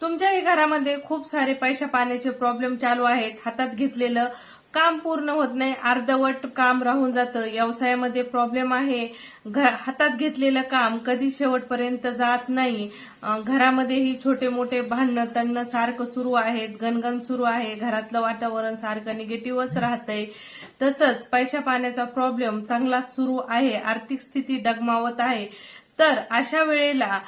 तुमच्याही घरामध्ये खूप सारे पैशा पाण्याचे प्रॉब्लेम चालू आहेत, हातात घेतलेलं काम पूर्ण होत नाही, अर्धवट काम राहून जातं, व्यवसायामध्ये प्रॉब्लेम आहे, हातात घेतलेलं काम कधी शेवटपर्यंत जात नाही, घरामध्येही छोटे मोठे भांडणं तणणं सारखं सुरू आहेत, गणगण सुरू आहे, घरातलं वातावरण सारखं निगेटिव्हच राहतंय, तसंच पैशा पाण्याचा प्रॉब्लेम चांगला सुरू आहे, आर्थिक स्थिती डगमावत आहे. तर अशा वेळेला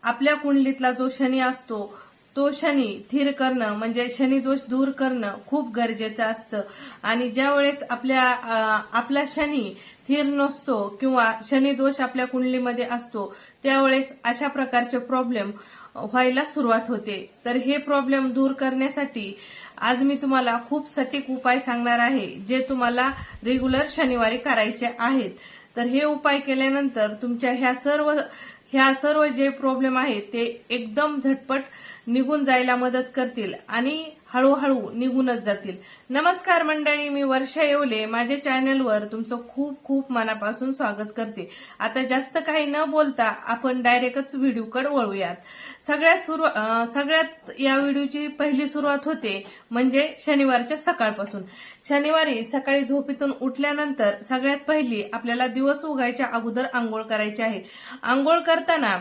आपल्या कुंडलीतला जो शनी असतो तो शनी थिर करणं म्हणजे शनी दोष दूर करणं खूप गरजेचं असतं. आणि ज्या वेळेस आपला शनी थिर नसतो किंवा शनी दोष आपल्या कुंडलीमध्ये असतो त्यावेळेस अशा प्रकारचे प्रॉब्लेम व्हायला सुरुवात होते. तर हे प्रॉब्लेम दूर करण्यासाठी आज मी तुम्हाला खूप सटीक उपाय सांगणार आहे जे तुम्हाला रेग्युलर शनिवारी करायचे आहेत. तर हे उपाय केल्यानंतर तुमच्या ह्या सर्व जे प्रॉब्लेम आहेत ते एकदम झटपट निघून जायला मदत करतील आणि हळूहळू निघूनच जातील. नमस्कार मंडळी, मी वर्षा येवले माझ्या चॅनलवर तुमचं खूप खूप मनापासून स्वागत करते. आता जास्त काही न बोलता आपण डायरेक्टच व्हिडिओकडे वळूयात. सगळ्यात या व्हिडिओची पहिली सुरुवात होते म्हणजे शनिवारच्या सकाळपासून. शनिवारी सकाळी झोपेतून उठल्यानंतर सगळ्यात पहिली आपल्याला दिवस उगायच्या अगोदर आंघोळ करायची आहे. आंघोळ करताना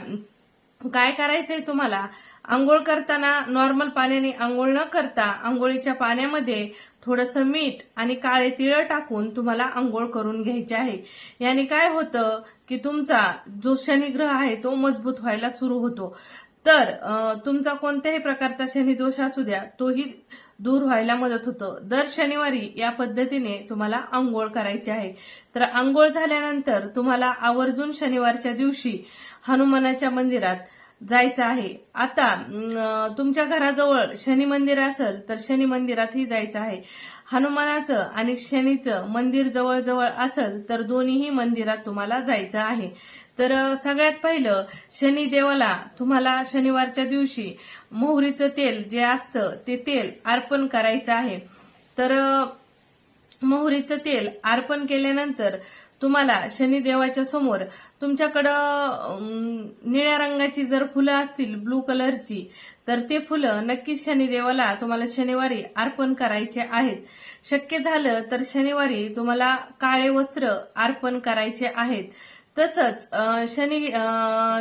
काय करायचंय तुम्हाला, आंघोळ करताना नॉर्मल पाण्याने आंघोळ न करता आंघोळीच्या पाण्यामध्ये थोडंसं मीठ आणि काळे तिळ टाकून तुम्हाला आंघोळ करून घ्यायची आहे. याने काय होतं की तुमचा जो शनिग्रह आहे तो मजबूत व्हायला सुरू होतो. तर तुमचा कोणत्याही प्रकारचा शनी दोष असू द्या तोही दूर व्हायला मदत होतं. दर शनिवारी या पद्धतीने तुम्हाला आंघोळ करायची आहे. तर आंघोळ झाल्यानंतर तुम्हाला आवर्जून शनिवारच्या दिवशी हनुमानाच्या मंदिरात जायचं आहे. आता तुमच्या घराजवळ शनी मंदिर असेल तर शनी मंदिरातही जायचं आहे. हनुमानाचं आणि शनीचं मंदिर जवळजवळ असेल तर दोन्हीही मंदिरात तुम्हाला जायचं आहे. तर सगळ्यात पहिलं शनी देवाला तुम्हाला शनिवारच्या दिवशी मोहरीचं तेल जे असतं ते तेल अर्पण करायचं आहे. तर मोहरीचं तेल अर्पण केल्यानंतर तुम्हाला शनिदेवाच्या समोर तुमच्याकडं निळ्या रंगाची जर फुलं असतील ब्लू कलरची तर ते फुलं नक्कीच शनिदेवाला तुम्हाला शनिवारी अर्पण करायचे आहेत. शक्य झालं तर शनिवारी तुम्हाला काळे वस्त्र अर्पण करायचे आहेत. तसंच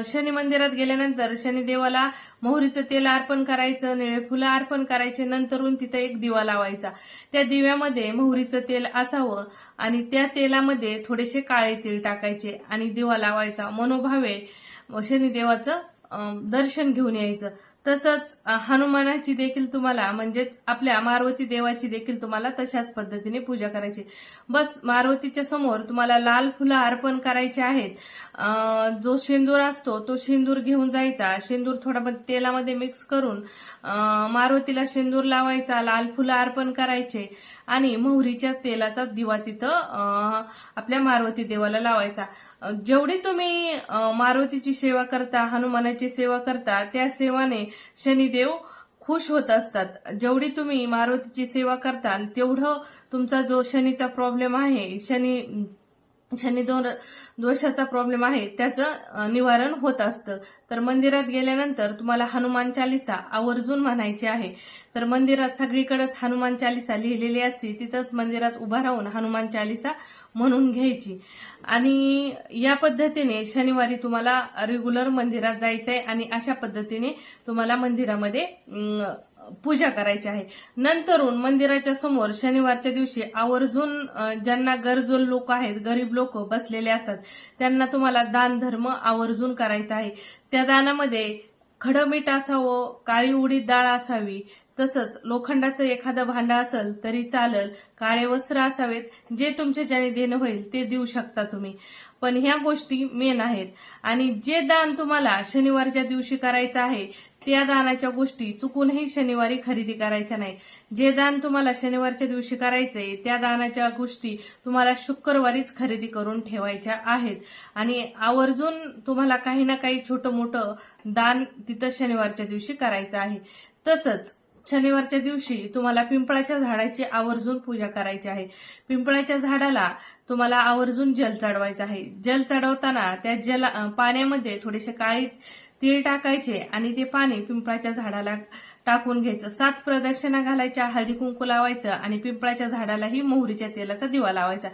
शनी मंदिरात गेल्यानंतर शनिदेवाला मोहरीचं तेल अर्पण करायचं, निळे फुलं अर्पण करायचे, नंतरून तिथं एक दिवा लावायचा. त्या दिव्यामध्ये मोहरीचं तेल असावं आणि त्या तेलामध्ये थोडेसे काळे तीळ टाकायचे आणि दिवा लावायचा. मनोभावे शनिदेवाचं दर्शन घेऊन यायचं. तसंच हनुमानाची देखील तुम्हाला म्हणजेच आपल्या मारुती देवाची देखील तुम्हाला तशाच पद्धतीने पूजा करायची. बस मारुतीच्या समोर तुम्हाला लाल फुलं अर्पण करायचे आहेत. जो शेंदूर असतो तो शेंदूर घेऊन जायचा. शेंदूर थोडा तेलामध्ये मिक्स करून मारुतीला शेंदूर लावायचा, लाल फुलं अर्पण करायचे आणि मोहरीच्या तेलाचा दिवा तिथं आपल्या मारुती देवाला लावायचा. जेवढी तुम्ही मारुतीची सेवा करता, हनुमानाची सेवा करता त्या सेवाने शनिदेव खुश होत असतात. जेवढी तुम्ही मारुतीची सेवा करता तेवढं तुमचा जो शनीचा प्रॉब्लेम आहे, शनी दोषाचा प्रॉब्लेम आहे त्याचं निवारण होत असतं. तर मंदिरात गेल्यानंतर तुम्हाला हनुमान चालीसा आवर्जून म्हणायची आहे. तर मंदिरात सगळीकडेच हनुमान चालीसा लिहिलेली असते, तिथंच मंदिरात उभा राहून हनुमान चालीसा म्हणून घ्यायची. आणि या पद्धतीने शनिवारी तुम्हाला रेग्युलर मंदिरात जायचंय आणि अशा पद्धतीने तुम्हाला मंदिरामध्ये पूजा करायची आहे. नंतरून मंदिराच्या समोर शनिवारच्या दिवशी आवर्जून ज्यांना गरजू लोक आहेत, गरीब लोक बसलेले असतात त्यांना तुम्हाला दान धर्म आवर्जून करायचा आहे. त्या दानामध्ये खडं मीठ असावं, काळी उडीद डाळ असावी, तसंच लोखंडाचं एखादं भांडं असेल तरी चालेल, काळे वस्त्र असावेत, जे तुमच्याच्याने देणं होईल ते देऊ शकता तुम्ही. पण ह्या गोष्टी मेन आहेत. आणि जे दान तुम्हाला शनिवारच्या दिवशी करायचं आहे त्या दानाच्या गोष्टी चुकूनही शनिवारी खरेदी करायच्या नाही. जे दान तुम्हाला शनिवारच्या दिवशी करायचंय त्या दानाच्या गोष्टी तुम्हाला शुक्रवारीच खरेदी करून ठेवायच्या आहेत. आणि आवर्जून तुम्हाला काही ना काही छोटं मोठं दान तिथं शनिवारच्या दिवशी करायचं आहे. तसंच शनिवारच्या दिवशी तुम्हाला पिंपळाच्या झाडाची आवर्जून पूजा करायची आहे. पिंपळाच्या झाडाला तुम्हाला आवर्जून जल चढवायचं आहे. जल चढवताना त्या पाण्यामध्ये थोडेसे काळे तीळ टाकायचे आणि ते पाणी पिंपळाच्या झाडाला टाकून घ्यायचं. 7 प्रदक्षिणा घालायच्या, हळदी कुंकू लावायचं आणि पिंपळाच्या झाडालाही मोहरीच्या तेलाचा दिवा लावायचा.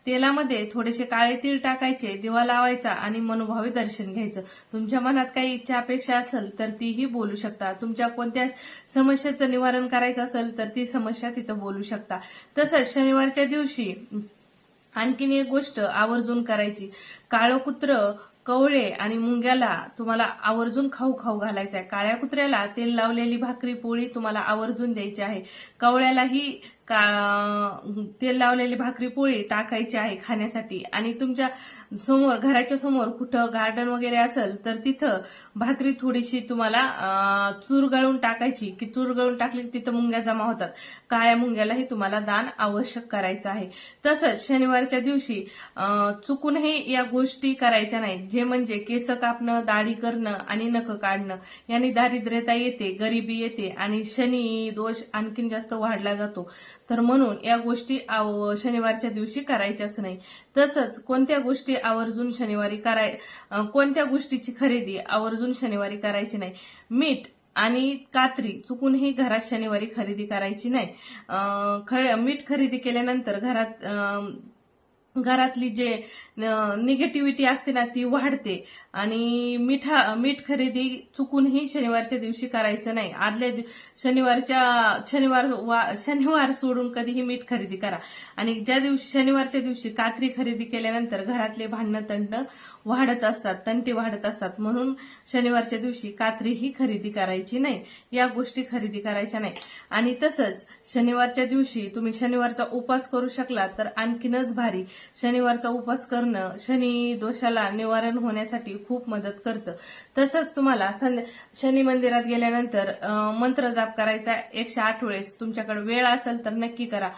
तेलामध्ये थोडेसे काळे तीळ टाकायचे, दिवा लावायचा आणि मनोभावे दर्शन घ्यायचं. तुमच्या मनात काही इच्छा अपेक्षा असेल तर तीही बोलू शकता. तुमच्या कोणत्या समस्येचं निवारण करायचं असेल तर ती समस्या तिथं बोलू शकता. तसंच शनिवारच्या दिवशी आणखीन एक गोष्ट आवर्जून करायची. काळं कुत्र, कवळे आणि मुंग्याला तुम्हाला आवर्जून खाऊ खाऊ घालायचं आहे. काळ्या कुत्र्याला तेल लावलेली भाकरी पोळी तुम्हाला आवर्जून द्यायची आहे. कवळ्यालाही तेल लावलेली भाकरी पोळी टाकायची आहे खाण्यासाठी. आणि तुमच्या समोर, घराच्या समोर कुठं गार्डन वगैरे असेल तर तिथं भाकरी थोडीशी तुम्हाला चुरगळून टाकायची, की चुरगळून टाकली तिथं मुंग्या जमा होतात. काळ्या मुंग्यालाही तुम्हाला दान आवश्यक करायचं आहे. तसंच शनिवारच्या दिवशी चुकूनही या गोष्टी करायच्या नाहीत, जे म्हणजे केस कापणं, दाढी करणं आणि नख काढणं. याने दारिद्र्यता येते, गरिबी येते आणि शनी दोष आणखीन जास्त वाढला जातो. तर म्हणून या गोष्टी शनिवारच्या दिवशी करायच्याच नाही. तसंच कोणत्या गोष्टी आवर्जून शनिवारी कोणत्या गोष्टीची खरेदी आवर्जून शनिवारी करायची नाही. मीठ आणि कात्री चुकूनही घरात शनिवारी खरेदी करायची नाही. मीठ खरेदी केल्यानंतर घरातली जे निगेटिव्हिटी असते ना ती वाढते. आणि मीठ खरेदी चुकूनही शनिवारच्या दिवशी करायचं नाही. शनिवार सोडून कधीही मीठ खरेदी करा. आणि ज्या दिवशी शनिवारच्या दिवशी कात्री खरेदी केल्यानंतर घरातले भांडणं तंटे वाढत असतात. म्हणून शनिवारच्या दिवशी कात्रीही खरेदी करायची नाही. या गोष्टी खरेदी करायच्या नाही. आणि तसंच शनिवारच्या दिवशी तुम्ही शनिवारचा उपास करू शकला तर आणखीनच भारी. शनिवारचा उपास करणं शनी दोषाला निवारण होण्यासाठी खूप मदत करतं. तसंच तुम्हाला शनी मंदिरात गेल्यानंतर मंत्र जाप करायचा 108 वेळेस. तुमच्याकडे वेळ असेल तर नक्की करा.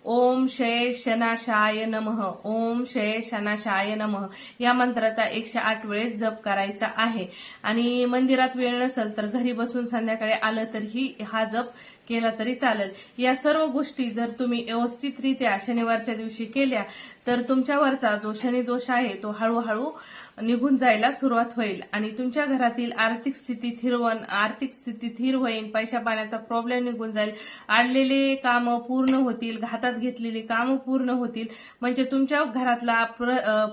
ओम शय शनाशाय नमः, ओम शय शनाशाय नमः या मंत्राचा 108 वेळेस जप करायचा आहे. आणि मंदिरात वेळ नसेल तर घरी बसून संध्याकाळी आलं तरीही हा जप केला तरी चालेल. या सर्व गोष्टी जर तुम्ही व्यवस्थितरित्या शनिवारच्या दिवशी केल्या तर तुमच्यावरचा जो शनी दोष आहे तो हळूहळू निघून जायला सुरुवात होईल आणि तुमच्या घरातील आर्थिक स्थिती स्थिर होईल. पैसा पाण्याचा प्रॉब्लेम निघून जाईल. आणलेले कामं पूर्ण होतील, हातात घेतलेली कामं पूर्ण होतील. म्हणजे तुमच्या घरातला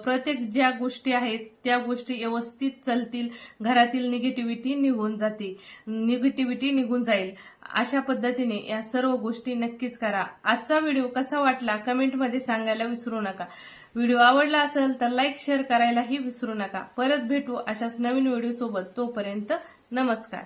प्रत्येक ज्या गोष्टी आहेत त्या गोष्टी व्यवस्थित चालतील. घरातील निगेटिव्हिटी निघून जाईल. अशा पद्धतीने या सर्व गोष्टी नक्कीच करा. आजचा व्हिडिओ कसा वाटला कमेंटमध्ये सांगायला विसरू नका. व्हिडिओ आवडला असेल तर लाईक शेअर करायलाही विसरू नका. परत भेटू अशाच नवीन व्हिडिओ सोबत. तोपर्यंत नमस्कार.